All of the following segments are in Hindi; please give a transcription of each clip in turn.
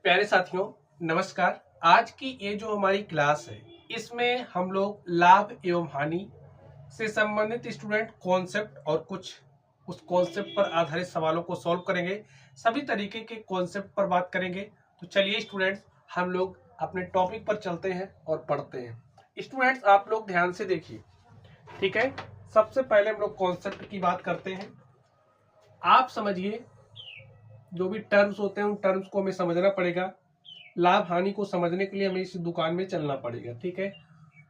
प्यारे साथियों, नमस्कार। आज की ये जो हमारी क्लास है, इसमें हम लोग लाभ एवं हानि से संबंधित स्टूडेंट कॉन्सेप्ट और कुछ उस कॉन्सेप्ट पर आधारित सवालों को सॉल्व करेंगे। सभी तरीके के कॉन्सेप्ट पर बात करेंगे। तो चलिए स्टूडेंट्स, हम लोग अपने टॉपिक पर चलते हैं और पढ़ते हैं। स्टूडेंट्स, आप लोग ध्यान से देखिए, ठीक है। सबसे पहले हम लोग कॉन्सेप्ट की बात करते हैं। आप समझिए, जो भी टर्म्स होते हैं उन टर्म्स को हमें समझना पड़ेगा। लाभ हानि को समझने के लिए हमें इस दुकान में चलना पड़ेगा, ठीक है।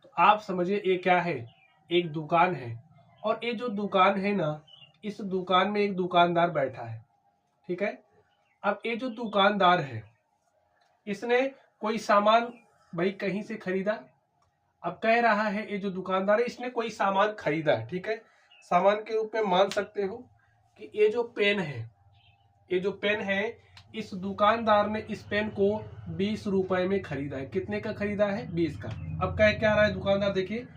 तो आप समझिए, ये क्या है? एक दुकान है, और ये जो दुकान है ना, इस दुकान में एक दुकानदार बैठा है, ठीक है। अब ये जो दुकानदार है, इसने कोई सामान भाई कहीं से खरीदा। अब कह रहा है, ये जो दुकानदार है इसने कोई सामान खरीदा है, ठीक है। सामान के रूप में मान सकते हो कि ये जो पेन है, ये जो पेन है, इस दुकानदार ने इस पेन को 20 रुपए में खरीदा है। कितने का खरीदा है? 20 का। अब कह क्या रहा है दुकानदार? देखिए,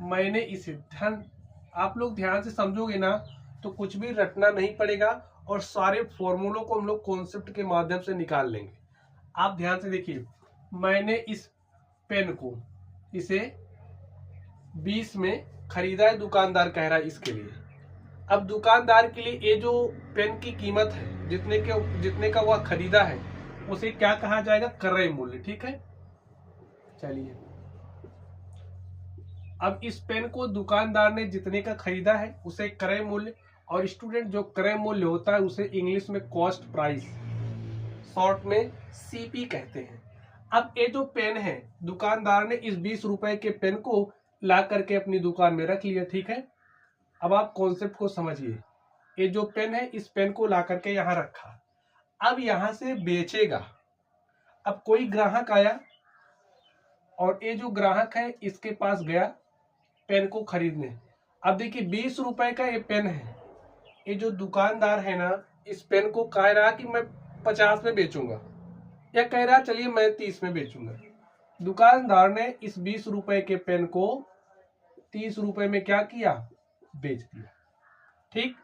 मैंने इसे ध्यान, आप लोग ध्यान से समझोगे ना तो कुछ भी रटना नहीं पड़ेगा, और सारे फॉर्मूलों को हम लोग कॉन्सेप्ट के माध्यम से निकाल लेंगे। आप ध्यान से देखिए, मैंने इस पेन को, इसे 20 में खरीदा है, दुकानदार कह रहा है इसके लिए। अब दुकानदार के लिए ये जो पेन की कीमत है, जितने का वह खरीदा है, उसे क्या कहा जाएगा? क्रय मूल्य, ठीक है। चलिए, अब इस पेन को दुकानदार ने जितने का खरीदा है उसे क्रय मूल्य, और स्टूडेंट जो क्रय मूल्य होता है उसे इंग्लिश में कॉस्ट प्राइस, शॉर्ट में सीपी कहते हैं। अब ये जो पेन है, दुकानदार ने इस 20 रुपए के पेन को ला करके अपनी दुकान में रख लिया, ठीक है। अब आप कॉन्सेप्ट को समझिए, ये जो पेन है, इस पेन को ला करके यहाँ रखा। अब यहां से बेचेगा। अब कोई ग्राहक आया, और ये जो ग्राहक है इसके पास गया पेन को खरीदने। अब देखिए, 20 रुपए का ये पेन है। ये जो दुकानदार है ना, इस पेन को कह रहा कि मैं 50 में बेचूंगा, या कह रहा चलिए मैं 30 में बेचूंगा। दुकानदार ने इस 20 रुपए के पेन को 30 रुपए में क्या किया? बेच दिया, ठीक।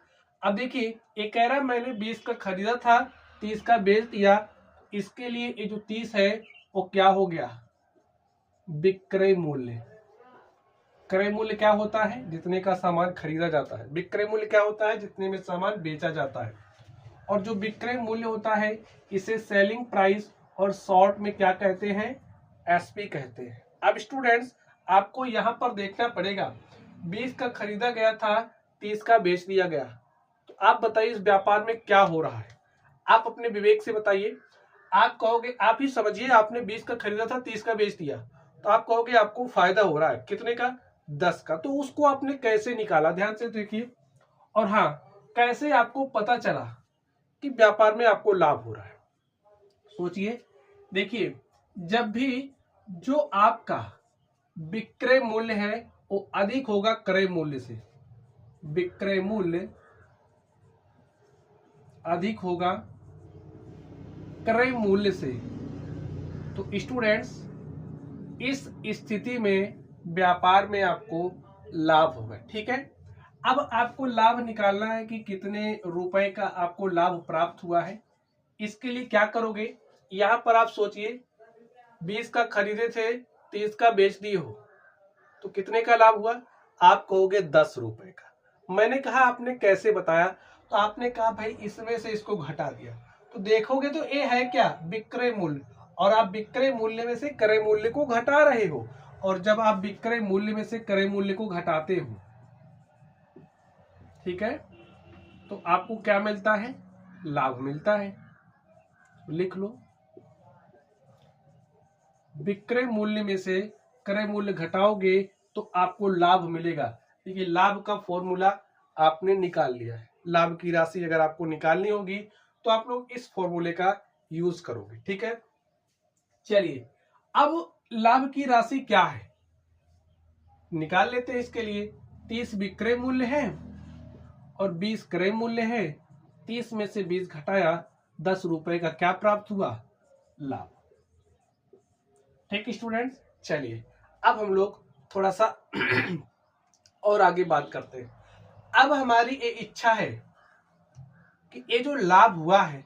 अब देखिए, ये कह रहा मैंने 20 का खरीदा था, 30 का बेच दिया। इसके लिए ये जो 30 है वो क्या हो गया? विक्रय मूल्य। क्रय मूल्य क्या होता है? जितने का सामान खरीदा जाता है। विक्रय मूल्य क्या होता है? जितने में सामान बेचा जाता है। और जो विक्रय मूल्य होता है, इसे सेलिंग प्राइस, और शॉर्ट में क्या कहते हैं? एसपी कहते हैं। अब स्टूडेंट्स, आपको यहां पर देखना पड़ेगा, 20 का खरीदा गया था, 30 का बेच दिया गया। तो आप बताइए इस व्यापार में क्या हो रहा है? आप अपने विवेक से बताइए। आप कहोगे, आप ही समझिए, आपने 20 का खरीदा था, 30 का बेच दिया, तो आप कहोगे आपको फायदा हो रहा है। कितने का? 10 का। तो उसको आपने कैसे निकाला? ध्यान से देखिए। और हाँ, कैसे आपको पता चला कि व्यापार में आपको लाभ हो रहा है? सोचिए, देखिए, जब भी जो आपका विक्रय मूल्य है वो अधिक होगा क्रय मूल्य से, विक्रय मूल्य अधिक होगा क्रय मूल्य से, तो स्टूडेंट्स इस स्थिति में व्यापार में आपको लाभ होगा, ठीक है। अब आपको लाभ निकालना है कि कितने रुपए का आपको लाभ प्राप्त हुआ है। इसके लिए क्या करोगे? यहां पर आप सोचिए, 20 का खरीदे थे, 30 का बेच दिए हो, तो कितने का लाभ हुआ? आप कहोगे 10 रुपए का। मैंने कहा आपने कैसे बताया? तो आपने कहा भाई इसमें से इसको घटा दिया। तो देखोगे तो ये है क्या? विक्रय मूल्य। और आप विक्रय मूल्य में से क्रय मूल्य को घटा रहे हो, और जब आप विक्रय मूल्य में से क्रय मूल्य को घटाते हो, ठीक है, तो आपको क्या मिलता है? लाभ मिलता है। लिख लो, विक्रय मूल्य में से क्रय मूल्य घटाओगे तो आपको लाभ मिलेगा। देखिए, लाभ का फॉर्मूला आपने निकाल लिया है। लाभ की राशि अगर आपको निकालनी होगी तो आप लोग इस फॉर्मूले का यूज करोगे, ठीक है। चलिए, अब लाभ की राशि क्या है निकाल लेते हैं। इसके लिए 30 विक्रय मूल्य है और 20 क्रय मूल्य है। 30 में से 20 घटाया, 10 रुपए का क्या प्राप्त हुआ? लाभ। ठीक स्टूडेंट्स, चलिए अब हम लोग थोड़ा सा और आगे बात करते हैं। अब हमारी ये इच्छा है कि ये जो लाभ हुआ है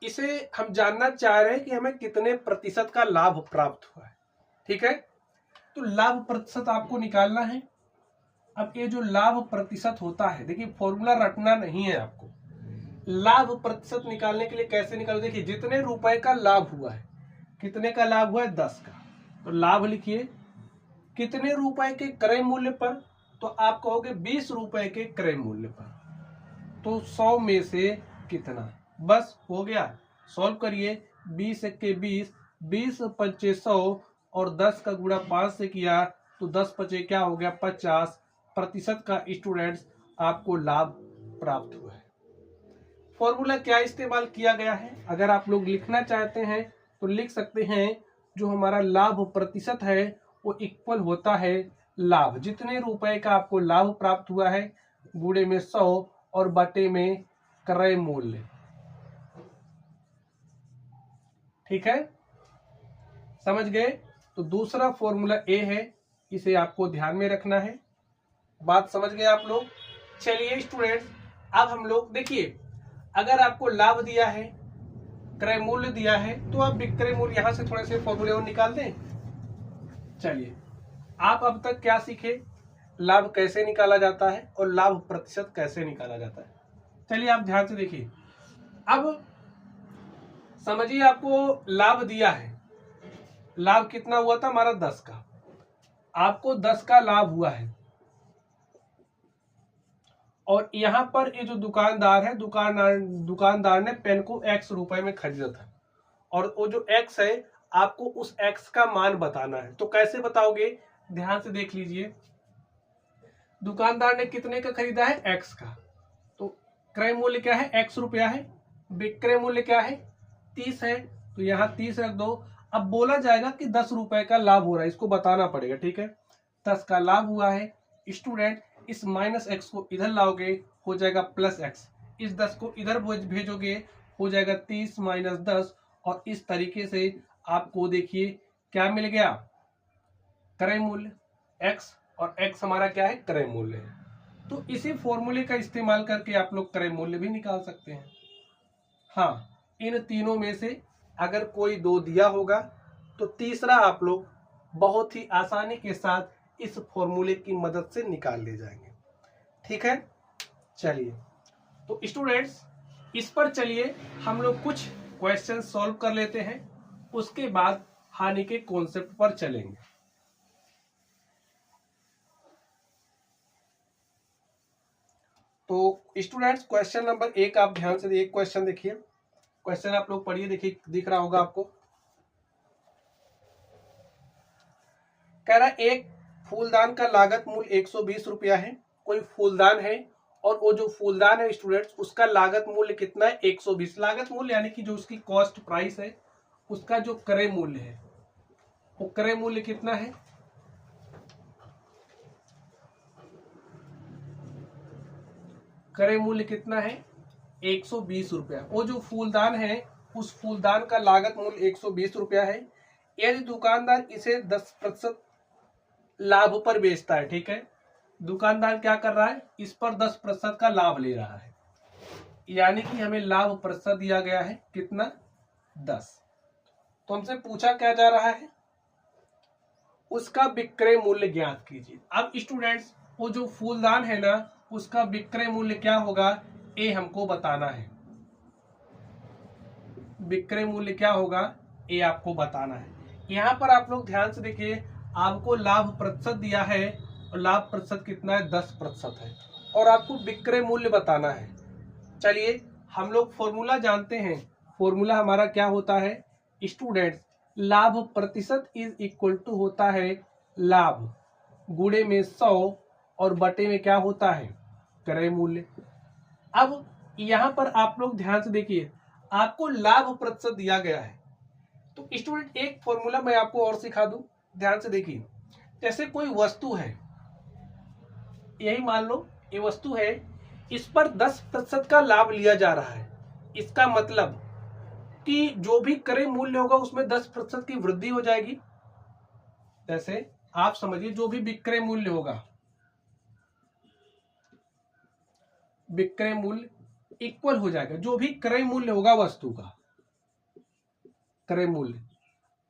इसे हम जानना चाह रहे हैं कि हमें कितने प्रतिशत का लाभ प्राप्त हुआ है। ठीक है, तो लाभ प्रतिशत आपको निकालना है। अब ये जो लाभ प्रतिशत होता है, देखिए फॉर्मूला रटना नहीं है आपको। लाभ प्रतिशत निकालने के लिए कैसे निकालो, देखिए जितने रुपए का लाभ हुआ है, कितने का लाभ हुआ है 10 का, तो लाभ लिखिए कितने रुपए के क्रय मूल्य पर, तो आप कहोगे 20 रुपए के क्रय मूल्य पर, तो 100 में से कितना, बस हो गया। सॉल्व करिए, 20 के 20, 20 पंचे 100 और 10 का गुणा 5 से किया तो 10 पचे क्या हो गया 50% का स्टूडेंट्स आपको लाभ प्राप्त हुआ है। फॉर्मूला क्या इस्तेमाल किया गया है, अगर आप लोग लिखना चाहते हैं तो लिख सकते हैं, जो हमारा लाभ प्रतिशत है वो इक्वल होता है लाभ, जितने रुपए का आपको लाभ प्राप्त हुआ है गुणे में 100 और बटे में क्रय मूल्य। ठीक है, समझ गए। तो दूसरा फॉर्मूला ए है, इसे आपको ध्यान में रखना है। बात समझ गए आप लोग। चलिए स्टूडेंट्स, अब हम लोग देखिए, अगर आपको लाभ दिया है, क्रय मूल्य दिया है, तो आप विक्रय मूल्य, यहां से थोड़े से फॉर्मूले और निकाल दें। चलिए, आप अब तक क्या सीखे, लाभ कैसे निकाला जाता है और लाभ प्रतिशत कैसे निकाला जाता है। चलिए आप ध्यान से देखिए, अब समझिए आपको लाभ दिया है, लाभ कितना हुआ था हमारा 10 का, आपको 10 का लाभ हुआ है, और यहां पर ये जो दुकानदार है, दुकानदार ने पेन को X रुपए में खरीदा था, और वो जो X है आपको उस X का मान बताना है। तो कैसे बताओगे, ध्यान से देख लीजिए, दुकानदार ने कितने का खरीदा है X का, तो क्रय मूल्य क्या है X रुपया है, विक्रय मूल्य क्या है 30 है, तो यहाँ 30 रख दो। अब बोला जाएगा कि 10 रुपए का लाभ हो रहा है, इसको बताना पड़ेगा। ठीक है, 10 का लाभ हुआ है स्टूडेंट, इस माइनस एक्स को इधर लाओगे हो जाएगा प्लस एक्स, इस 10 को इधर भेजोगे हो जाएगा 30 माइनस 10, और इस तरीके से आपको देखिए क्या मिल गया, क्रय मूल्य एक्स, और एक्स हमारा क्या है क्रय मूल्य है। तो इसी फॉर्मूले का इस्तेमाल करके आप लोग क्रय मूल्य भी निकाल सकते हैं। हाँ, इन तीनों में से अगर कोई दो दिया होगा तो तीसरा आप लोग बहुत ही आसानी के साथ इस फॉर्मूले की मदद से निकाल ले जाएंगे। ठीक है, चलिए तो स्टूडेंट्स, इस पर चलिए हम लोग कुछ क्वेश्चन सॉल्व कर लेते हैं, उसके बाद हानि के कॉन्सेप्ट पर चलेंगे। तो स्टूडेंट्स, क्वेश्चन नंबर 1 आप ध्यान से एक क्वेश्चन देखिए, क्वेश्चन आप लोग पढ़िए, देखिए दिख रहा होगा आपको। कह रहा एक फूलदान का लागत मूल्य 120 रुपया है, कोई फूलदान है और वो जो फूलदान है स्टूडेंट्स उसका लागत मूल्य कितना है 120। लागत मूल्य यानी कि जो उसकी कॉस्ट प्राइस है, उसका जो क्रय मूल्य है वो क्रय मूल्य कितना है, क्रय मूल्य कितना है 120 रुपया। वो जो फूलदान है उस फूलदान का लागत मूल्य 120 रुपया है। यदि दुकानदार इसे 10% लाभ पर बेचता है, ठीक है, दुकानदार क्या कर रहा है, इस पर 10% का लाभ ले रहा है, यानी कि हमें लाभ प्रतिशत दिया गया है कितना 10। तो हमसे पूछा क्या जा रहा है, उसका विक्रय मूल्य ज्ञात कीजिए। अब स्टूडेंट्स, वो जो फूलदान है ना उसका विक्रय मूल्य क्या होगा ये हमको बताना है, विक्रय मूल्य क्या होगा ये आपको बताना है। यहाँ पर आप लोग ध्यान से देखिए, आपको लाभ प्रतिशत दिया है और लाभ प्रतिशत कितना है 10% है, और आपको विक्रय मूल्य बताना है। चलिए हम लोग फॉर्मूला जानते हैं, फॉर्मूला हमारा क्या होता है स्टूडेंट्स, लाभ प्रतिशत इज इक्वल टू होता है लाभ गुणे में 100 और बटे में क्या होता है क्रय मूल्य। अब यहां पर आप लोग ध्यान से देखिए, आपको लाभ प्रतिशत दिया गया है, तो स्टूडेंट एक फॉर्मूला मैं आपको और सिखा दूं, ध्यान से देखिए। जैसे कोई वस्तु है, यही मान लो ये वस्तु है, इस पर 10% का लाभ लिया जा रहा है, इसका मतलब कि जो भी क्रय मूल्य होगा उसमें 10% की वृद्धि हो जाएगी। जैसे आप समझिए, जो भी विक्रय मूल्य होगा, विक्रय मूल्य इक्वल हो जाएगा जो भी क्रय मूल्य होगा वस्तु का, क्रय मूल्य।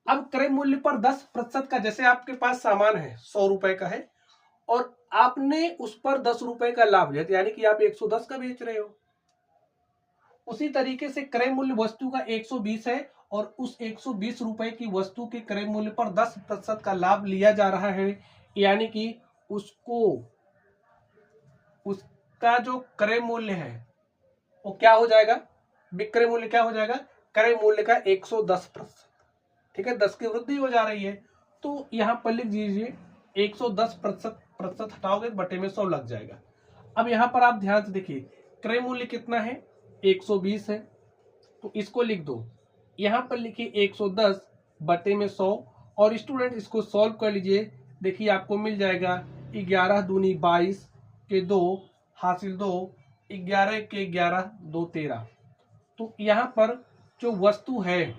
अब क्रय मूल्य पर 10% का, जैसे आपके पास सामान है 100 रुपए का है और आपने उस पर 10 रुपए का लाभ लिया, यानी कि आप 110 का बेच रहे हो। उसी तरीके से क्रय मूल्य वस्तु का 120 है और उस 120 रुपए की वस्तु के क्रय मूल्य पर 10% का लाभ लिया जा रहा है, यानी कि उसका जो क्रय मूल्य है वो क्या हो जाएगा, विक्रय मूल्य क्या हो जाएगा, क्रय मूल्य का 110%। ठीक है, 10 की वृद्धि हो जा रही है, तो यहां पर लिख दीजिए 110% हटाओगे बटे में 100 लग जाएगा। अब यहां पर आप ध्यान से देखिए, क्रय मूल्य कितना है, 120 है, तो इसको लिख दो, यहां पर लिखिए 110 बटे में 100 और स्टूडेंट इसको सॉल्व कर लीजिए। देखिए आपको मिल जाएगा 11 दूनी 22 के 2 हासिल 2, 11 के 11 2 13। तो यहां पर जो वस्तु है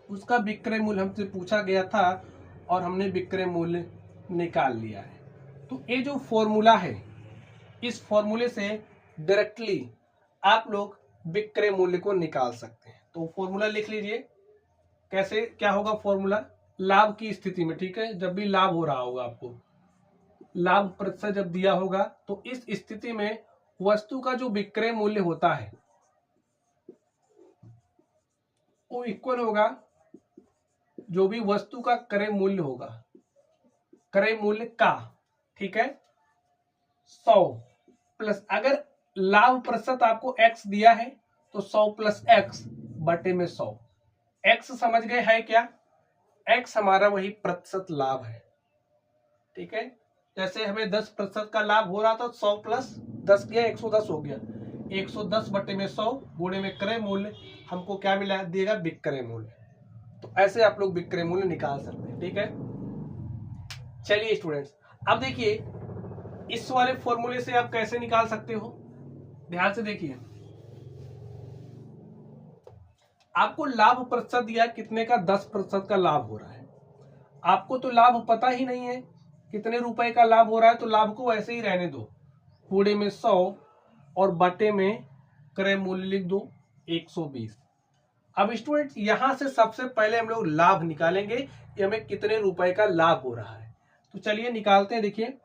उसका विक्रय मूल्य हमसे पूछा गया था और हमने विक्रय मूल्य निकाल लिया है। तो ये जो फॉर्मूला है, इस फॉर्मूले से डायरेक्टली आप लोग विक्रय मूल्य को निकाल सकते हैं। तो फॉर्मूला लिख लीजिए, कैसे क्या होगा फॉर्मूला, लाभ की स्थिति में, ठीक है, जब भी लाभ हो रहा होगा, आपको लाभ प्रतिशत जब दिया होगा, तो इस स्थिति में वस्तु का जो विक्रय मूल्य होता है वो इक्वल होगा जो भी वस्तु का क्रय मूल्य होगा, क्रय मूल्य का, ठीक है, 100 प्लस, अगर लाभ प्रतिशत आपको x दिया है तो 100 प्लस x बटे में 100। x समझ गए है क्या, x हमारा वही प्रतिशत लाभ है। ठीक है, जैसे हमें 10% का लाभ हो रहा था, 100 प्लस 10 गया 110 हो गया, 110 बटे में 100 गुणे में क्रय मूल्य, हमको क्या मिला देगा, विक्रय मूल्य। तो ऐसे आप लोग विक्रय मूल्य निकाल सकते हैं। ठीक है, चलिए स्टूडेंट्स, अब देखिए इस वाले फॉर्मूले से आप कैसे निकाल सकते हो, ध्यान से देखिए। आपको लाभ प्रतिशत दिया कितने का, 10% का लाभ हो रहा है। आपको तो लाभ पता ही नहीं है कितने रुपए का लाभ हो रहा है, तो लाभ को ऐसे ही रहने दो, पूरे में 100 और बटे में क्रय मूल्य लिख दो 120। अब स्टूडेंट यहां से सबसे पहले हम लोग लाभ निकालेंगे कि हमें कितने रुपए का लाभ हो रहा है। तो चलिए निकालते हैं। देखिए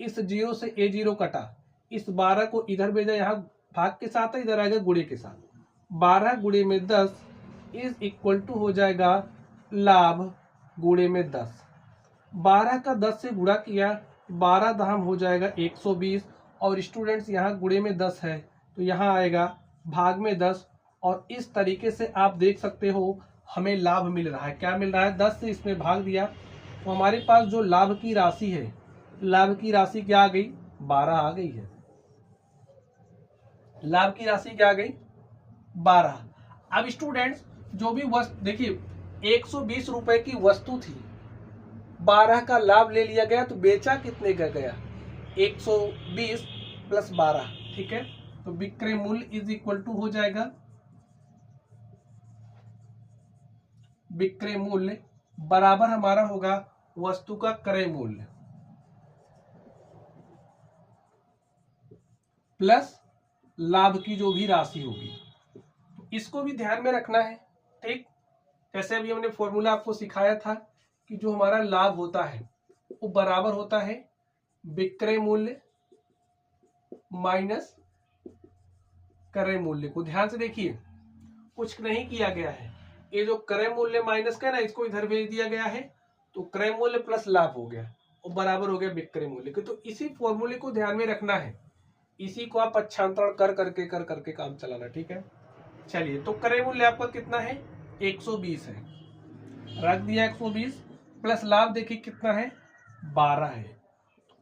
इस 0 से A0 कटा, इस 12 को इधर भेजा, यहाँ भाग के साथ है, इधर आएगा गुणे के साथ, 12 गुणे में 10 इज इक्वल टू हो जाएगा लाभ गुणे में 10। 12 का 10 से गुणा किया, 12 दहम हो जाएगा 120 और स्टूडेंट्स यहाँ गुणे में 10 है तो यहाँ आएगा भाग में 10। और इस तरीके से आप देख सकते हो हमें लाभ मिल रहा है। क्या मिल रहा है, 10 से इसमें भाग दिया तो हमारे पास जो लाभ की राशि है, लाभ की राशि क्या आ गई, 12 आ गई है। लाभ की राशि क्या आ गई, 12। अब स्टूडेंट्स जो भी वस्तु, देखिए 120 रुपए की वस्तु थी, 12 का लाभ ले लिया गया तो बेचा कितने का गया, 120 प्लस 12। ठीक है, तो विक्रय मूल्य इज इक्वल टू हो जाएगा, विक्रय मूल्य बराबर हमारा होगा वस्तु का क्रय मूल्य प्लस लाभ की जो भी राशि होगी। तो इसको भी ध्यान में रखना है। ठीक, जैसे अभी हमने फॉर्मूला आपको सिखाया था कि जो हमारा लाभ होता है वो बराबर होता है विक्रय मूल्य माइनस क्रय मूल्य को। ध्यान से देखिए, कुछ नहीं किया गया है, ये जो क्रय मूल्य माइनस का ना, इसको इधर भेज दिया गया है तो क्रय मूल्य प्लस लाभ हो गया और बराबर हो गया विक्रय मूल्य के। तो इसी फॉर्मूले को ध्यान में रखना है, इसी को आप अच्छांतरण कर करके काम चलाना। ठीक है, चलिए तो क्रय मूल्य आपका कितना है, 120 है, रख दिया 120 प्लस लाभ देखिए कितना है, 12 है।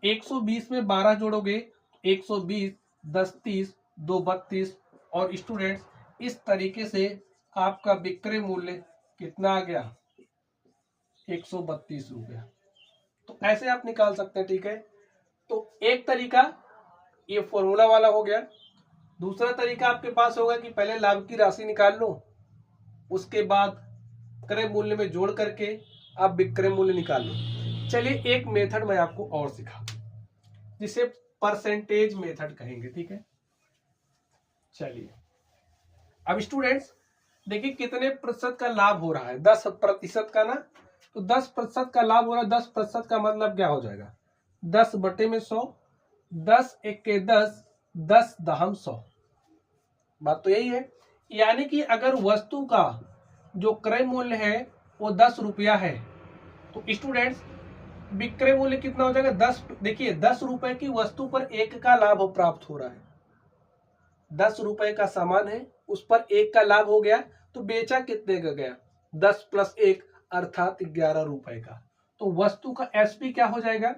120 में 12 जोड़ोगे 120, 10 30, 2 32 और स्टूडेंट्स इस तरीके से आपका विक्रय मूल्य कितना आ गया, 132 रुपया। तो ऐसे आप निकाल सकते हैं। ठीक है, तो एक तरीका ये फॉर्मूला वाला हो गया। दूसरा तरीका आपके पास होगा कि पहले लाभ की राशि निकाल लो, उसके बाद क्रय मूल्य में जोड़ करके आप विक्रय मूल्य निकाल लो। चलिए एक मेथड मैं आपको और सिखा दूं जिसे परसेंटेज मेथड कहेंगे। ठीक है, चलिए अब स्टूडेंट्स देखिए कितने प्रतिशत का लाभ हो रहा है, 10% का ना, तो 10% का लाभ हो रहा है। 10% का मतलब क्या हो जाएगा, 10/100, 10×1 = 10, 10 10 बात तो यही है। यानी कि अगर वस्तु का जो क्रय मूल्य है वो 10 रुपया है, तो स्टूडेंट्स विक्रय मूल्य कितना हो जाएगा 10। देखिए 10 रुपए की वस्तु पर 1 का लाभ प्राप्त हो रहा है। 10 रुपए का सामान है, उस पर 1 का लाभ हो गया, तो बेचा कितने का गया, 10 + 1 अर्थात 11 रुपए का। तो वस्तु का एसपी क्या हो जाएगा,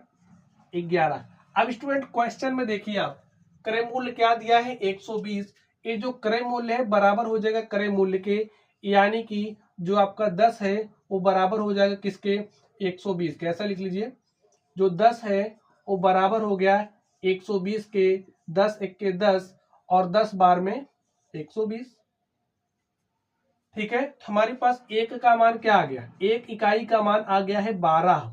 11। अब स्टूडेंट क्वेश्चन में देखिए आप, क्रय मूल्य क्या दिया है 120। ये जो क्रय मूल्य है बराबर हो जाएगा क्रय मूल्य के, यानी कि जो आपका 10 है वो बराबर हो जाएगा किसके, 120 के। ऐसा लिख लीजिए, जो 10 है वो बराबर हो गया 120 के, 10×1 = 10 और 10 बार में 120। ठीक है, हमारे पास एक का मान क्या आ गया, एक इकाई का मान आ गया है 12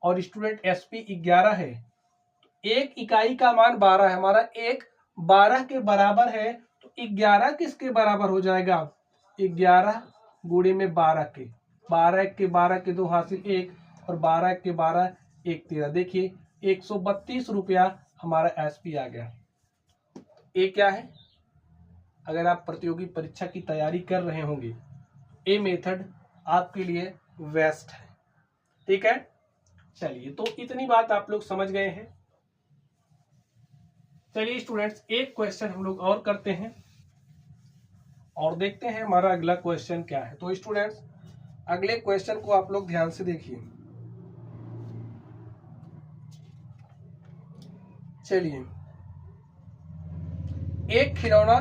और स्टूडेंट एसपी 11 है। एक इकाई का मान 12 है, हमारा एक 12 के बराबर है, तो 11 किसके बराबर हो जाएगा, 11 गुणे में 12 के, 12×1 = 12 के 2 हासिल 1 और 12×1 = 12 1 13। देखिए 132 रुपया हमारा एसपी आ गया। ये क्या है, अगर आप प्रतियोगी परीक्षा की तैयारी कर रहे होंगे, ये मेथड आपके लिए बेस्ट है। ठीक है, चलिए तो इतनी बात आप लोग समझ गए हैं। चलिए स्टूडेंट्स एक क्वेश्चन हम लोग और करते हैं और देखते हैं हमारा अगला क्वेश्चन क्या है। तो स्टूडेंट्स अगले क्वेश्चन को आप लोग ध्यान से देखिए। चलिए, एक खिलौना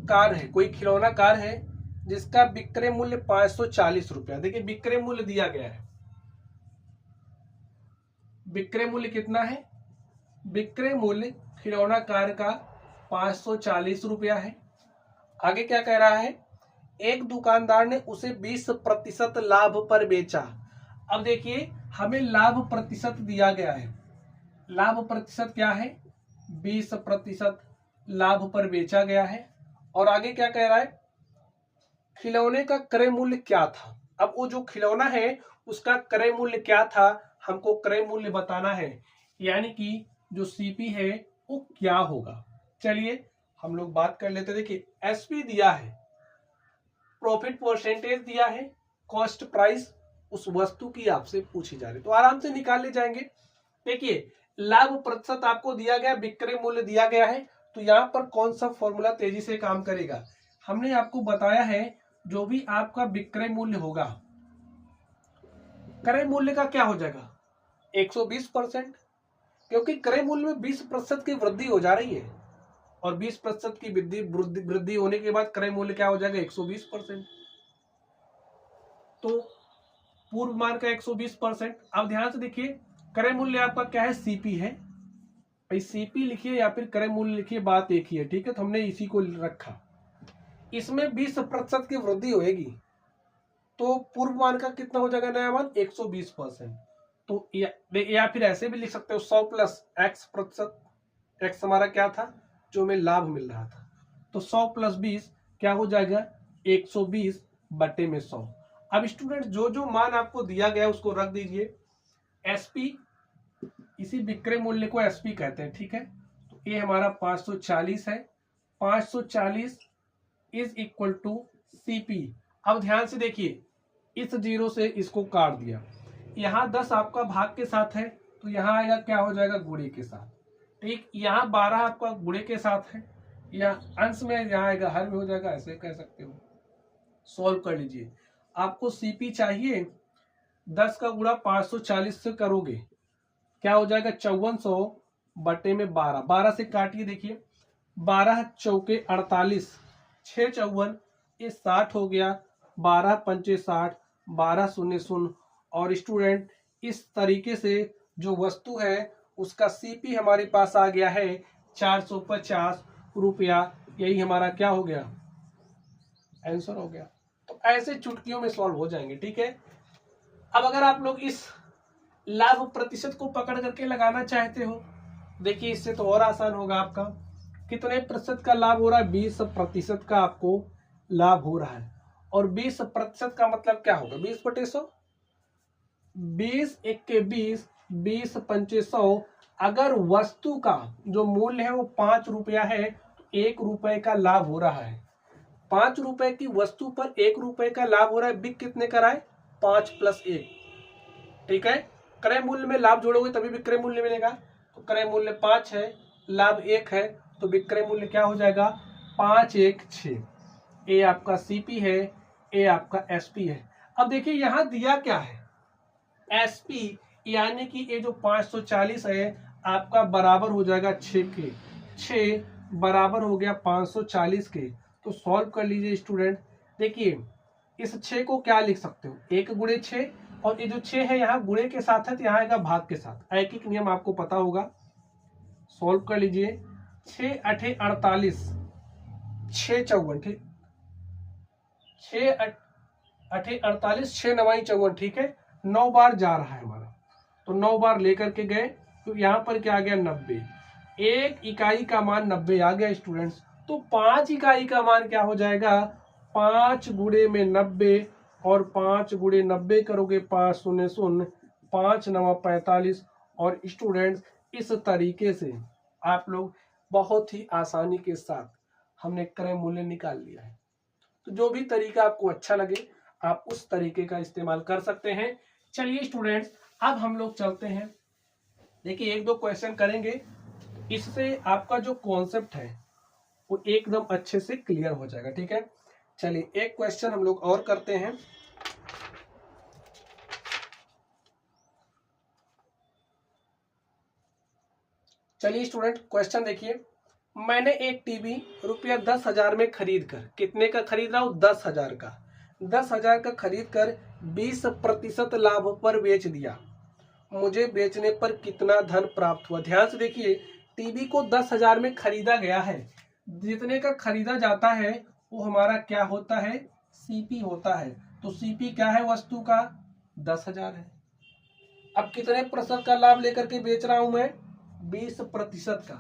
कार है, कोई खिलौना कार है जिसका विक्रय मूल्य 540 रुपया। देखिए विक्रय मूल्य दिया गया है, विक्रय मूल्य कितना है, विक्रय मूल्य खिलौना कार का 540 रुपया है। आगे क्या कह रहा है, एक दुकानदार ने उसे 20% लाभ पर बेचा। अब देखिए हमें लाभ प्रतिशत दिया गया है, लाभ प्रतिशत क्या है, 20% लाभ पर बेचा गया है। और आगे क्या कह रहा है, खिलौने का क्रय मूल्य क्या था। अब वो जो खिलौना है उसका क्रय मूल्य क्या था, हमको क्रय मूल्य बताना है, यानी कि जो सीपी है वो क्या होगा। चलिए हम लोग बात कर लेते। देखिए एसपी दिया है, प्रॉफिट परसेंटेज दिया है, कॉस्ट प्राइस उस वस्तु की आपसे पूछी जा रही, तो आराम से निकाल ले जाएंगे। देखिए लाभ प्रतिशत आपको दिया गया, विक्रय मूल्य दिया गया है, तो यहां पर कौन सा फॉर्मूला तेजी से काम करेगा। हमने आपको बताया है जो भी आपका विक्रय मूल्य होगा, क्रय मूल्य का क्या हो जाएगा 120%, क्योंकि क्रय मूल्य में 20% की वृद्धि हो जा रही है और 20% की वृद्धि होने के बाद क्रय मूल्य क्या हो जाएगा 120%। तो पूर्व मान का 120%। अब ध्यान से देखिए, क्रय मूल्य आपका क्या है, सीपी है भाई, सीपी लिखिए या फिर क्रय मूल्य लिखिए, बात एक ही है। ठीक है, तो हमने इसी को रखा, इसमें 20% की वृद्धि होगी, तो पूर्व मान का कितना हो जाएगा नया मान 120%। तो या फिर ऐसे भी लिख सकते हो 100 + x%, x हमारा क्या था, जो हमें लाभ मिल रहा था, तो 100 + 20 क्या हो जाएगा 120/100। अब स्टूडेंट जो जो मान आपको दिया गया है उसको रख दीजिए, एसपी, इसी विक्रय मूल्य को एसपी कहते हैं। ठीक है, तो ये हमारा 540 है, 540 = सीपी। अब ध्यान से देखिए, इस 0 से इसको काट दिया, यहाँ 10 आपका भाग के साथ है, तो यहाँ आएगा क्या हो जाएगा गुणे के साथ। ठीक, यहाँ 12 आपका गुणे के साथ है, यहाँ अंश में यहाँ आएगा हर में हो जाएगा, ऐसे कह सकते हो। सॉल्व कर लीजिए, आपको सीपी चाहिए, 10 का गुणा 540 से करोगे क्या हो जाएगा 5400/12, 12 से काटिए, देखिए 12 चौके 48, 6 54 ये 60 हो गया, 12 पंचे 60, 12 शून्य शून्य। और स्टूडेंट इस तरीके से जो वस्तु है उसका सीपी हमारे पास आ गया है 450 रुपया। यही हमारा क्या हो गया, आंसर हो गया। तो ऐसे चुटकियों में सॉल्व हो जाएंगे। ठीक है, अब अगर आप लोग इस लाभ प्रतिशत को पकड़ करके लगाना चाहते हो, देखिए इससे तो और आसान होगा आपका। कितने प्रतिशत का लाभ हो रहा है, 20% का आपको लाभ हो रहा है। और 20% का मतलब क्या होगा, 20/100, 20 एक के 20, 20 पंचे 100। अगर वस्तु का जो मूल्य है वो 5 रुपया है तो 1 रुपए का लाभ हो रहा है। 5 रुपए की वस्तु पर 1 रुपए का लाभ हो रहा है। बिक कितने का रहा है, 5 + 1। ठीक है, क्रय मूल्य में लाभ जोड़ोगे तभी विक्रय मूल्य मिलेगा। तो क्रय मूल्य 5 है, लाभ 1 है, तो विक्रय मूल्य क्या हो जाएगा, 5 1 6। ए आपका सीपी है, ए आपका एसपी है। अब देखिए यहां दिया क्या है, एसपी, यानी कि ये जो 540 है आपका बराबर हो जाएगा 6 के। 6 बराबर हो गया 540 के। तो सॉल्व कर लीजिए स्टूडेंट। देखिए इस 6 को क्या लिख सकते हो, 1 गुणे 6, और ये जो 6 है यहाँ गुणे के साथ है तो यहाँ आएगा भाग के साथ। एक एक नियम आपको पता होगा। सॉल्व कर लीजिए। 6 8 48, 6 54, ठीक, 6 8 48, 6 9 54, ठीक है। 9 बार जा रहा है हमारा, तो 9 बार लेकर के गए तो यहाँ पर क्या आ गया, 90। 1 इकाई का मान 90 आ गया स्टूडेंट्स। तो 5 इकाई का मान क्या हो जाएगा, 5 गुणे में 90, और 5 गुणे 90 करोगे 5 शून्य शून्य, 5 9 45। और स्टूडेंट्स इस तरीके से आप लोग बहुत ही आसानी के साथ हमने क्रय मूल्य निकाल लिया है। तो जो भी तरीका आपको अच्छा लगे आप उस तरीके का इस्तेमाल कर सकते हैं। चलिए स्टूडेंट्स अब हम लोग चलते हैं। देखिए 1-2 क्वेश्चन करेंगे, इससे आपका जो कॉन्सेप्ट है वो एकदम अच्छे से क्लियर हो जाएगा। ठीक है, चलिए एक क्वेश्चन हम लोग और करते हैं। चलिए स्टूडेंट क्वेश्चन देखिए, मैंने एक टीवी रुपया 10,000 में खरीद कर, कितने का खरीद रहा हूं, 10,000 का, 10,000 का खरीद कर 20% लाभ पर बेच दिया। मुझे बेचने पर कितना धन प्राप्त हुआ। ध्यान से देखिए, टीवी को 10,000 में खरीदा गया है, जितने का खरीदा जाता है वो हमारा क्या होता है, सीपी होता है। तो सीपी क्या है, वस्तु का 10,000 है। अब कितने प्रतिशत का लाभ लेकर के बेच रहा हूं मैं, 20% का।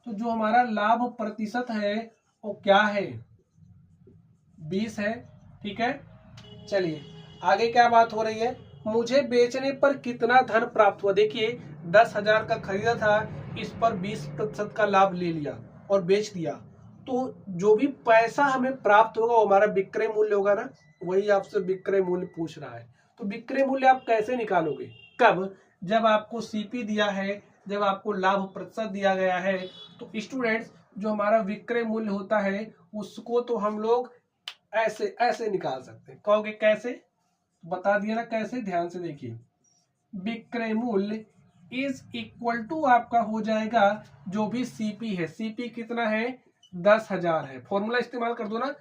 तो जो हमारा लाभ प्रतिशत है वो क्या है, 20 है। ठीक है, चलिए आगे क्या बात हो रही है, मुझे बेचने पर कितना धन प्राप्त हुआ। देखिए 10,000 का खरीदा था, इस पर 20% का लाभ ले लिया और बेच दिया, तो जो भी पैसा हमें प्राप्त होगा वो हमारा विक्रय मूल्य होगा ना। वही आपसे विक्रय मूल्य पूछ रहा है। तो विक्रय मूल्य आप कैसे निकालोगे, कब, जब आपको सीपी दिया है, जब आपको लाभ प्रतिशत दिया गया है। तो स्टूडेंट्स जो हमारा विक्रय मूल्य होता है उसको तो हम लोग ऐसे ऐसे निकाल सकते हैं। कहोगे कैसे, बता दिया ना कैसे, ध्यान से देखिए। विक्रय मूल्य इज इक्वल टू आपका हो जाएगा जो भी सीपी है। सीपी कितना है, 10,000 है। फॉर्मूला इस्तेमाल कर दो ना,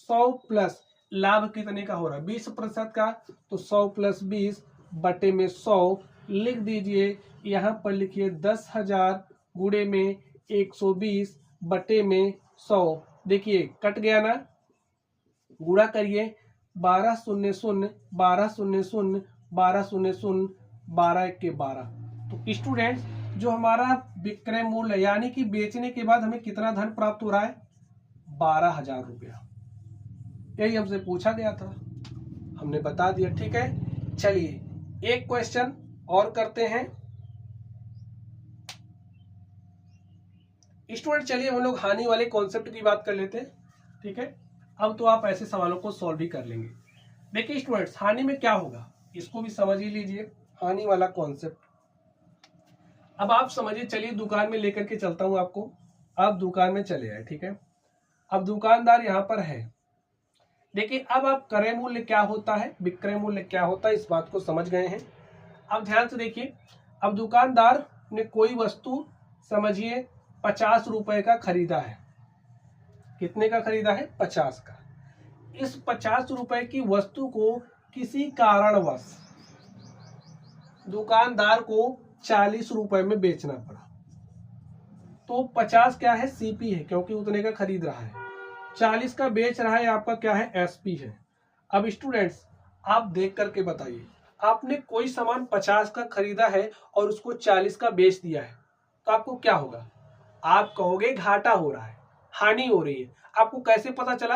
100 प्लस लाभ कितने का हो रहा है, 20% का, तो 100 + 20 बटे में 100 लिख दीजिए। यहाँ पर लिखिए 10,000 गुणे में 120 बटे में 100। देखिए कट गया ना, गुणा करिए, 12 शून्य शून्य, 12 शून्य शून्य, 12 शून्य शून्य, 12 1 के 12। तो स्टूडेंट्स जो हमारा विक्रय मूल्य यानी कि बेचने के बाद हमें कितना धन प्राप्त हो रहा है, 12,000 रुपया। यही हमसे पूछा गया था, हमने बता दिया। ठीक है, चलिए एक क्वेश्चन और करते हैं स्टूडेंट। चलिए हम लोग हानि वाले कॉन्सेप्ट की बात कर लेते हैं। ठीक है, अब तो आप ऐसे सवालों को सॉल्व भी कर लेंगे। देखिए स्टूडेंट्स हानि में क्या होगा इसको भी समझ ही लीजिए, हानि वाला कॉन्सेप्ट। अब आप समझिए, चलिए दुकान में लेकर के चलता हूं आपको। आप दुकान में चले आए, ठीक है, अब दुकानदार यहां पर है। देखिए अब आप क्रय मूल्य क्या होता है, विक्रय मूल्य क्या होता है, इस बात को समझ गए हैं। अब ध्यान से देखिए, अब दुकानदार ने कोई वस्तु समझिए 50 रुपए का खरीदा है। कितने का खरीदा है, 50 का। इस 50 रुपए की वस्तु को किसी कारणवश दुकानदार को 40 रुपए में बेचना पड़ा। तो 50 क्या है, सीपी है, क्योंकि उतने का खरीद रहा है। 40 का बेच रहा है, आपका क्या है, एसपी है। अब स्टूडेंट्स आप देख करके बताइए, आपने कोई सामान 50 का खरीदा है और उसको 40 का बेच दिया है, तो आपको क्या होगा, आप कहोगे घाटा हो रहा है, हानि हो रही है। आपको कैसे पता चला,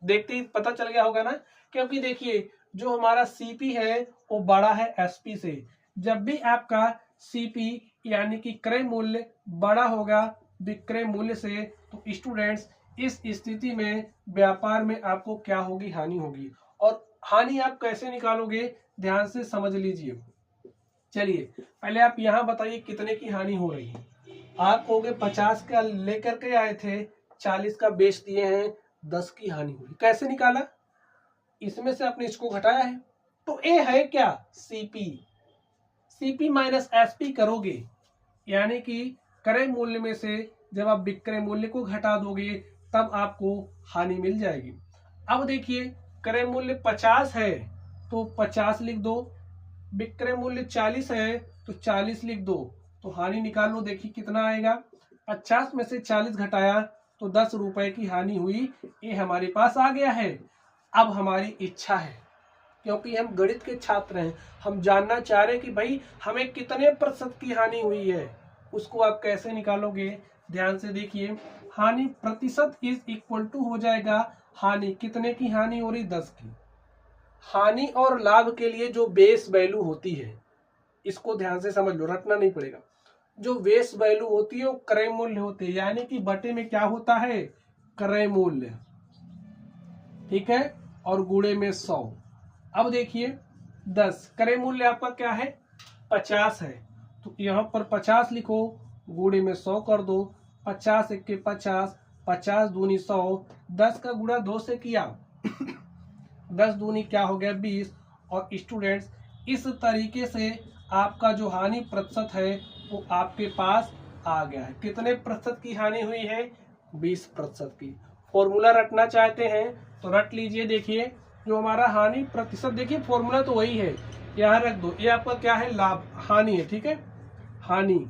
देखते ही पता चल गया होगा ना, क्योंकि देखिए जो हमारा सीपी है वो बड़ा है एसपी से। जब भी आपका सीपी यानी कि क्रय मूल्य बड़ा होगा विक्रय मूल्य से, तो स्टूडेंट्स इस स्थिति में व्यापार में आपको क्या होगी, हानि होगी। और हानि आप कैसे निकालोगे, ध्यान से समझ लीजिए। चलिए पहले आप यहाँ बताइए कितने की हानि हो रही है। आप कहोगे 50 का लेकर के आए थे, 40 का बेच दिए हैं, 10 की हानि हुई। कैसे निकाला, इसमें से आपने इसको घटाया है। तो ए है क्या, सीपी। सीपी माइनस एसपी करोगे, यानी कि क्रय मूल्य में से जब आप विक्रय मूल्य को घटा दोगे तब आपको हानि मिल जाएगी। अब देखिए क्रय मूल्य 50 है तो 50 लिख दो, विक्रय मूल्य 40 है तो 40 लिख दो, तो हानि निकाल लो। देखिए कितना आएगा, 50 में से 40 घटाया तो 10 रुपए की हानि हुई। ये हमारे पास आ गया है। अब हमारी इच्छा है, क्योंकि हम गणित के छात्र हैं, हम जानना चाह रहे हैं कि भाई हमें कितने प्रतिशत की हानि हुई है। उसको आप कैसे निकालोगे, ध्यान से देखिए। हानि प्रतिशत इज इक्वल टू हो जाएगा, हानि कितने की हानि हो रही, 10 की। हानि और लाभ के लिए जो बेस वैल्यू होती है, इसको ध्यान से समझ लो, रटना नहीं पड़ेगा। जो बेस वैल्यू होती है वो क्रय मूल्य होते हैं, यानी कि बटे में क्या होता है, क्रय मूल्य, ठीक है, और गुणे में 100। अब देखिए 10, क्रय मूल्य आपका क्या है, 50 है, तो यहाँ पर 50 लिखो, गुणे में 100 कर दो। 50 एक के 50, 50 दूनी 100, 10 का गुणा 2 से किया 10 दूनी क्या हो गया, 20। और स्टूडेंट्स इस तरीके से आपका जो हानि प्रतिशत है वो आपके पास आ गया है। कितने प्रतिशत की हानि हुई है, 20% की। फॉर्मूला रटना चाहते हैं तो रट लीजिए। देखिए जो हमारा हानि प्रतिशत, देखिए फॉर्मूला तो वही है, यहाँ रख दो। ये आपका क्या है, लाभ, हानि है, ठीक है। हानि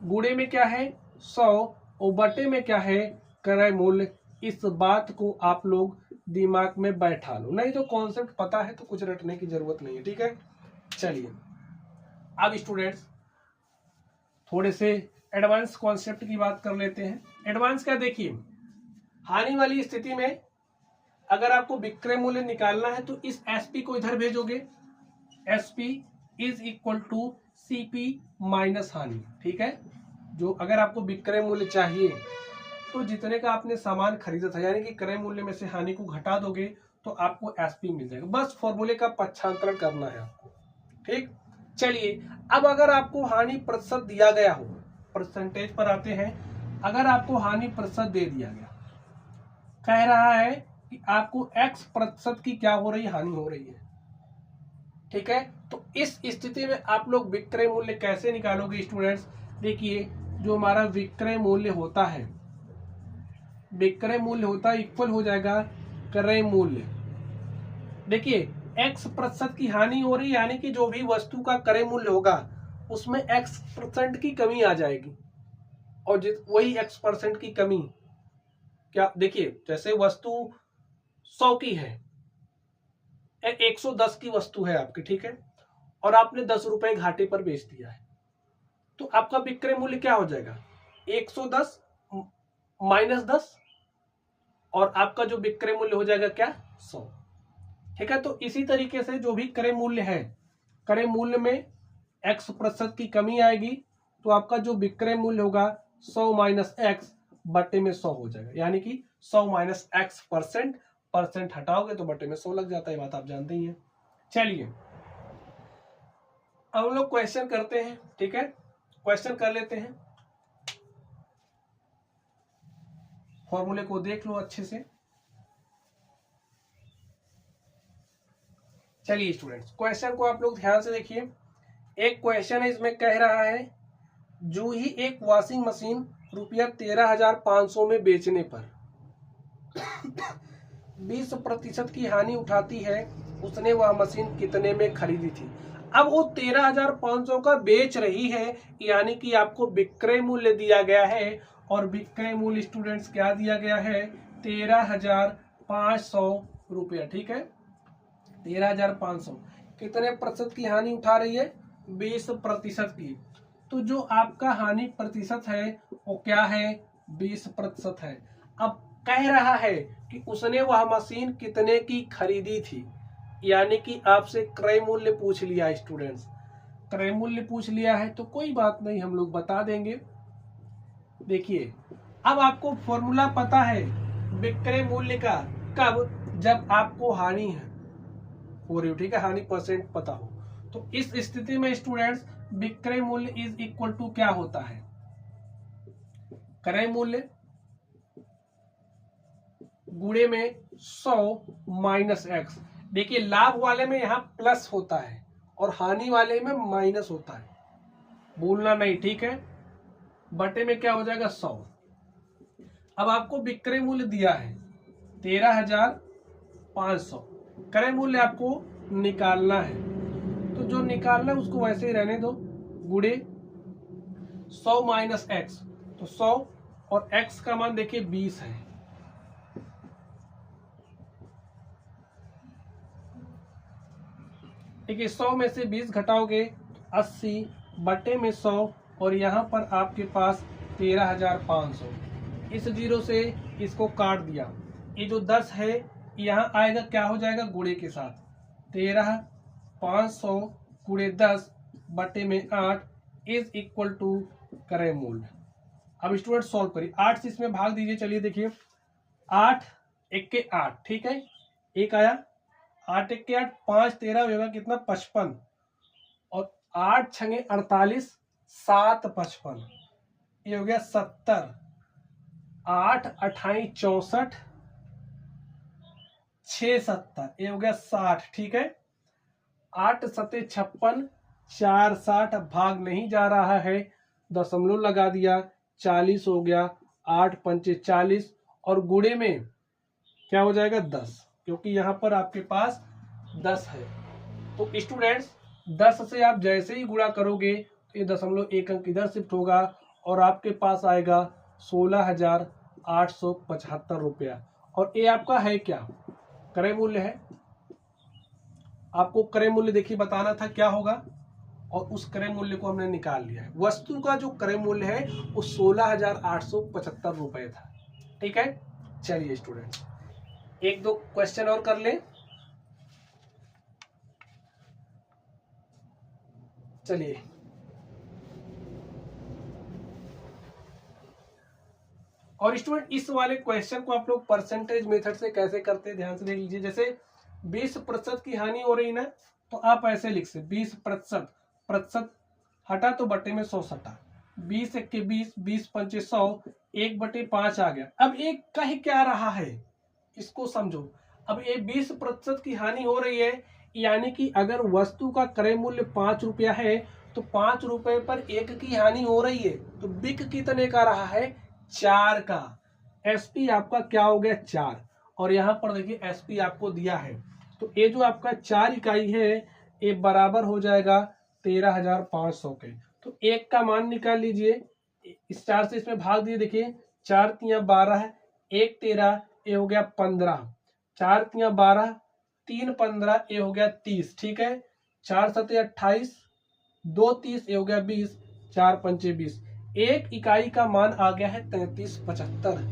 गुणे में क्या है 100 और बटे में क्या है, क्रय मूल्य। इस बात को आप लोग दिमाग में बैठा लो, नहीं तो कॉन्सेप्ट पता है तो कुछ रटने की जरूरत नहीं है, ठीक है। चलिए अब स्टूडेंट्स थोड़े से एडवांस कॉन्सेप्ट की बात कर लेते हैं। एडवांस क्या, देखिए हानि वाली स्थिति में अगर आपको विक्रय मूल्य निकालना है तो इस एसपी को इधर भेजोगे, SP is equal to CP minus हानि, ठीक है। जो अगर आपको विक्रय मूल्य चाहिए तो जितने का आपने सामान खरीदा था, यानी कि क्रय मूल्य में से हानि को घटा दोगे तो आपको एसपी मिल जाएगा। बस फॉर्मूले का पक्षांतरण करना है आपको, ठीक। चलिए अब अगर आपको हानि प्रतिशत दिया गया हो, परसेंटेज पर आते हैं। अगर आपको हानि प्रतिशत दे दिया गया, कह रहा है कि आपको x प्रतिशत की क्या हो रही है, हानि हो रही है, ठीक है। तो इस स्थिति में आप लोग विक्रय मूल्य कैसे निकालोगे स्टूडेंट्स, देखिए जो हमारा विक्रय मूल्य होता है, विक्रय मूल्य होता है इक्वल हो जाएगा क्रय मूल्य। देखिए x प्रतिशत की हानि हो रही है, यानी कि जो भी वस्तु का क्रय मूल्य होगा उसमें x% की कमी आ जाएगी। और वही x% की कमी क्या, देखिए जैसे वस्तु 100 की है, 110 की वस्तु है आपकी, ठीक है, और आपने 10 रुपए घाटे पर बेच दिया है, तो आपका विक्रय मूल्य क्या हो जाएगा, 110 माइनस 10, और आपका जो विक्रय मूल्य हो जाएगा क्या, 100, ठीक है। तो इसी तरीके से जो भी क्रय मूल्य है, क्रय मूल्य में x% की कमी आएगी तो आपका जो विक्रय मूल्य होगा 100 माइनस एक्स बटे में 100 हो जाएगा, यानी कि 100 माइनस एक्स परसेंट हटाओगे तो बटे में 100 लग जाता है, बात आप जानते ही हैं। चलिए अब हम लोग क्वेश्चन करते हैं, ठीक है, क्वेश्चन कर लेते हैं। फॉर्मूले को देख लो अच्छे से। चलिए स्टूडेंट्स क्वेश्चन को आप लोग ध्यान से देखिए। एक क्वेश्चन है, इसमें कह रहा है जूही एक वॉशिंग मशीन रुपया 13,500 में बेचने पर 20% की हानि उठाती है, उसने वह मशीन कितने में खरीदी थी। अब वो 13,500 का बेच रही है, यानी कि आपको विक्रय मूल्य दिया गया है, और विक्रय मूल्य स्टूडेंट्स क्या दिया गया है, 13,500 रुपया, ठीक है। 13,500 कितने प्रतिशत की हानि उठा रही है, 20% की। तो जो आपका हानि प्रतिशत है वो क्या है, 20% है। अब कह रहा है कि उसने वह मशीन कितने की खरीदी थी, यानी कि आपसे क्रय मूल्य पूछ लिया स्टूडेंट्स। क्रय मूल्य पूछ लिया है तो कोई बात नहीं, हम लोग बता देंगे। देखिए अब आपको फॉर्मूला पता है विक्रय मूल्य का, कब? जब आपको हानि हो रही हो, ठीक है, हानि परसेंट पता हो। तो इस स्थिति में स्टूडेंट्स विक्रय मूल्य इज इक्वल टू क्या होता है? क्रय मूल्य गुणे में 100 माइनस एक्स। देखिए लाभ वाले में यहां प्लस होता है और हानि वाले में माइनस होता है, भूलना नहीं, ठीक है। बटे में क्या हो जाएगा? 100। अब आपको विक्रय मूल्य दिया है 13,500, क्रय मूल्य आपको निकालना है, तो जो निकालना है उसको वैसे ही रहने दो, गुणे 100 माइनस एक्स, तो 100 और एक्स का मान देखिए 20 है। देखिए 100 में से 20 घटाओगे 80 बटे में 100 और यहाँ पर आपके पास 13,500। इस जीरो से इसको काट दिया, ये जो 10 है यहाँ आएगा, क्या हो जाएगा? गुणे के साथ 13,500 गुणे 10 बटे में 8 इज इक्वल टू क्रय मूल्य। अब स्टूडेंट सॉल्व करिए, 8 से इसमें भाग दीजिए। चलिए देखिए 8 एक के 8, ठीक है, एक आया, 8 एक के 8, 5 13 होगा कितना? 55, और 8 छंगे 48, 7 55, ये हो गया 70, 8 अठाई 64, 6 70, ये हो गया 60, ठीक है। 8 सते 56, 4 60, भाग नहीं जा रहा है, दशमलव लगा दिया, 40 हो गया, 8 पंचे 40, और गुणे में क्या हो जाएगा? 10, क्योंकि यहां पर आपके पास 10 है। तो स्टूडेंट्स 10 से आप जैसे ही गुणा करोगे तो ये दशमलव एक अंक इधर शिफ्ट होगा और आपके पास आएगा 16,875 रुपया। और ये आपका है क्या? क्रय मूल्य है। आपको क्रय मूल्य देखिए बताना था क्या होगा, और उस क्रय मूल्य को हमने निकाल लिया है। वस्तु का जो क्रय मूल्य है वो 16,875 रुपए था, ठीक है। चलिए स्टूडेंट्स एक दो क्वेश्चन और कर लें। चलिए और स्टूडेंट इस वाले क्वेश्चन को आप लोग परसेंटेज मेथड से कैसे करते हैं ध्यान से देख लीजिए। जैसे 20% की हानि हो रही ना, तो आप ऐसे लिख सकते 20%, प्रतिशत हटा तो बटे में 100 सटा, 20 एक के 20, 20 पंचे 100, 1/5 आ गया। अब एक कह क्या रहा है इसको समझो। अब ये 20% की हानि हो रही है, यानी कि अगर वस्तु का क्रय मूल्य 5 रुपया है तो 5 रुपए पर एक की हानि हो रही है, तो बिक कितने का रहा है? 4 का। एसपी आपका क्या हो गया? 4, और यहां पर देखिए एसपी आपको दिया है, तो ये जो आपका 4 इकाई है ये बराबर हो जाएगा 13,500 के। तो एक का मान निकाल लीजिए, इस 4 से इसमें भाग दिए, देखिए 4 तिया 12, 1 13, ये हो गया 15, 4 तिया 12, 3 15, ये हो गया 30, ठीक है। 4 सते 28, 2 30, ये हो गया 20, 4 पंचे 20। एक इकाई का मान आ गया है 3375।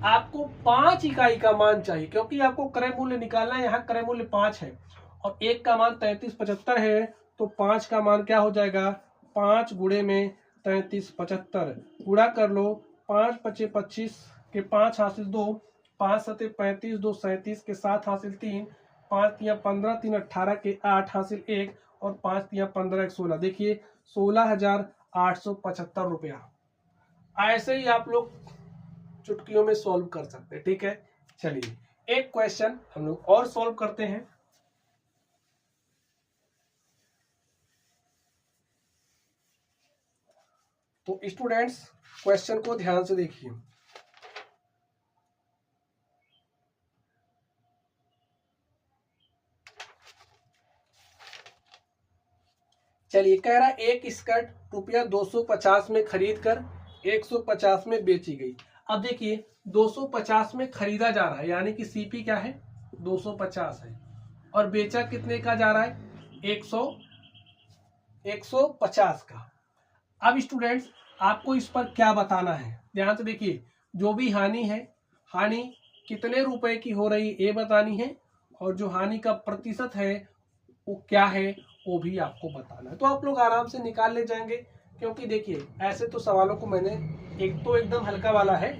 आपको 5 इकाई का मान चाहिए, क्योंकि आपको क्रय मूल्य निकालना है, यहाँ क्रय मूल्य 5 है और एक का मान 3375 है, तो 5 का मान क्या हो जाएगा? 5 गुणे में 3375, गुणा कर लो, 5 पचे 25 के 5 हासिल 2, 5 सते 35, 2 37 के 7 हासिल 3, 5 तिया 15, 3 18 के 8 हासिल 1, और 5 तिया 15 1 16। देखिए 16,875 रुपया। ऐसे ही आप लोग चुटकियों में सॉल्व कर सकते हैं, ठीक है। चलिए एक क्वेश्चन हम लोग और सॉल्व करते हैं। तो स्टूडेंट्स क्वेश्चन को ध्यान से देखिए। चलिए कह रहा है एक स्कर्ट रुपया 250 में खरीद कर 150 में बेची गई। अब देखिए 250 में खरीदा जा रहा है, यानी कि सीपी क्या है? 250 है, और बेचा कितने का जा रहा है? 150 का। अब स्टूडेंट्स आपको इस पर क्या बताना है, ध्यान से देखिए। जो भी हानि है, हानि कितने रुपए की हो रही ये बतानी है, और जो हानि का प्रतिशत है वो क्या है वो भी आपको बताना है। तो आप लोग आराम से निकाल ले जाएंगे, क्योंकि देखिए ऐसे तो सवालों को मैंने, एक तो एकदम हल्का वाला है,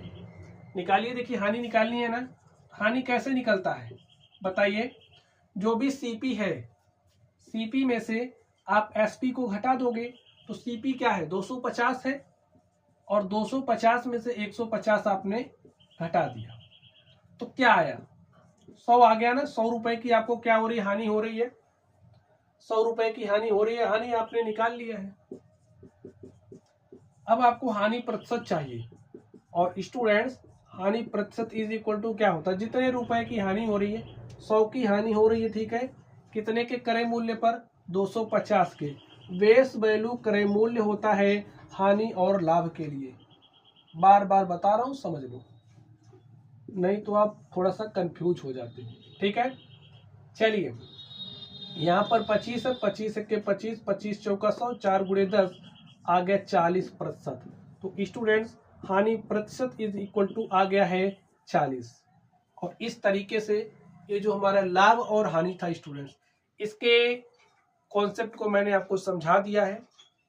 निकालिए। देखिए हानि निकालनी है ना, हानि कैसे निकलता है बताइए। जो भी सीपी है, सीपी में से आप एसपी को घटा दोगे, तो सीपी क्या है 250 है, और 250 में से 150 आपने घटा दिया, तो क्या आया 100 आ गया ना। 100 रुपए की आपको क्या हो रही है, हानि हो रही है, 100 रुपए की हानि हो रही है, हानि आपने निकाल लिया है। अब आपको हानि प्रतिशत चाहिए, और स्टूडेंट्स हानि प्रतिशत इज इक्वल टू क्या होता है, जितने रुपए की हानि हो रही है, 100 की हानि हो रही है, ठीक है, कितने के क्रय मूल्य पर, 250 के। बेस वैल्यू क्रय मूल्य होता है हानि और लाभ के लिए, बार बार बता रहा हूं, समझ लो, नहीं तो आप थोड़ा सा कंफ्यूज हो जाते हैं, ठीक है। चलिए यहाँ पर 25 है, 25 के 25, 25 चौका 100, 4 गुणे 10 आ गया 40%। तो स्टूडेंट्स हानि प्रतिशत इज इक्वल टू आ गया है 40। और इस तरीके से ये जो हमारा लाभ और हानि था स्टूडेंट्स, इसके कॉन्सेप्ट को मैंने आपको समझा दिया है,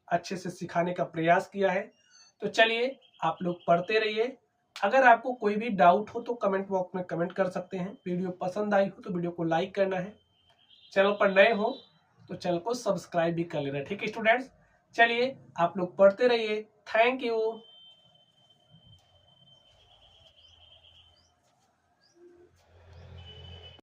अच्छे से सिखाने का प्रयास किया है। तो चलिए आप लोग पढ़ते रहिए। अगर आपको कोई भी डाउट हो तो कमेंट बॉक्स में कमेंट कर सकते हैं। वीडियो पसंद आई हो तो वीडियो को लाइक करना है, चैनल पर नए हो तो चैनल को सब्सक्राइब भी कर लेना, ठीक है स्टूडेंट्स। चलिए आप लोग पढ़ते रहिए, थैंक यू।